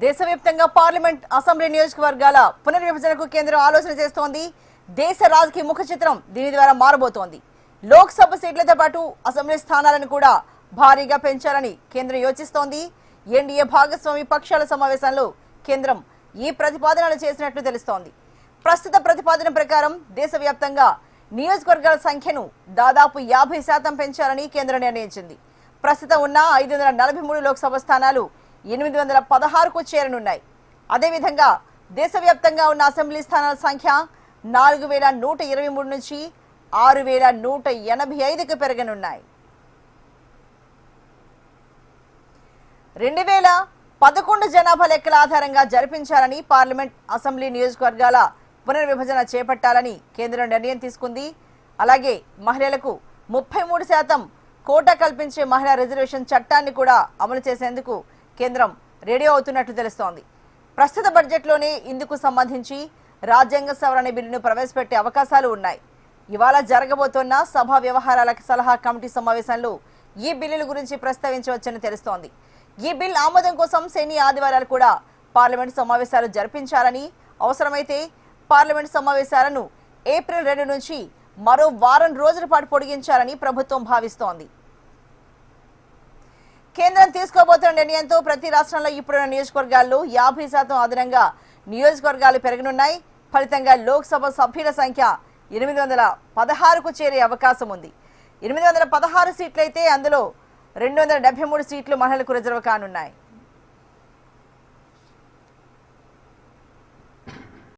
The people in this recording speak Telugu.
దేశవ్యాప్తంగా పార్లమెంట్ అసెంబ్లీ నియోజకవర్గాల పునర్విభజనకు కేంద్రం ఆలోచన చేస్తోంది. దేశ రాజకీయ ముఖ చిత్రం దీని ద్వారా మారబోతోంది. లోక్సభ సీట్లతో పాటు అసెంబ్లీ స్థానాలను కూడా భారీగా పెంచాలని కేంద్రం యోచిస్తోంది. ఎన్డీఏ భాగస్వామి పక్షాల సమావేశంలో కేంద్రం ఈ ప్రతిపాదనలు చేసినట్లు తెలుస్తోంది. ప్రస్తుత ప్రతిపాదన ప్రకారం దేశవ్యాప్తంగా నియోజకవర్గాల సంఖ్యను దాదాపు 50% పెంచాలని కేంద్రం నిర్ణయించింది. ప్రస్తుతం ఉన్న 543 లోక్సభ స్థానాలు 816కు చేరనున్నాయి. అదేవిధంగా దేశవ్యాప్తంగా ఉన్న అసెంబ్లీ స్థానాల సంఖ్య 4123 నుంచి 6185కు పెరగనున్నాయి. 2011 జనాభా లెక్కల ఆధారంగా జరిపించాలని పార్లమెంట్ అసెంబ్లీ నియోజకవర్గాల పునర్విభజన చేపట్టాలని కేంద్రం నిర్ణయం తీసుకుంది. అలాగే మహిళలకు 33% కోటా కల్పించే మహిళా రిజర్వేషన్ చట్టాన్ని కూడా అమలు చేసేందుకు కేంద్రం రెడీ అవుతున్నట్లు తెలుస్తోంది. ప్రస్తుత బడ్జెట్లోనే ఇందుకు సంబంధించి రాజ్యాంగ సవరణ బిల్లును ప్రవేశపెట్టే అవకాశాలు ఉన్నాయి. ఇవాళ జరగబోతున్న సభా వ్యవహారాల సలహా కమిటీ సమావేశంలో ఈ బిల్లుల గురించి ప్రస్తావించవచ్చని తెలుస్తోంది. ఈ బిల్ ఆమోదం కోసం శని ఆదివారాలు కూడా పార్లమెంట్ సమావేశాలు జరిపించాలని, అవసరమైతే పార్లమెంట్ సమావేశాలను ఏప్రిల్ 2 నుంచి మరో వారం రోజుల పాటు పొడిగించాలని ప్రభుత్వం భావిస్తోంది. కేంద్రం తీసుకోబోతున్న నిర్ణయంతో ప్రతి రాష్ట్రంలో ఇప్పుడున్న నియోజకవర్గాల్లో 50% అదనంగా నియోజకవర్గాలు పెరగనున్నాయి. ఫలితంగా లోక్సభ సభ్యుల సంఖ్య 816కు చేరే అవకాశం ఉంది. 816 సీట్లయితే అందులో 273 సీట్లు మహిళలకు రిజర్వ్ కానున్నాయి.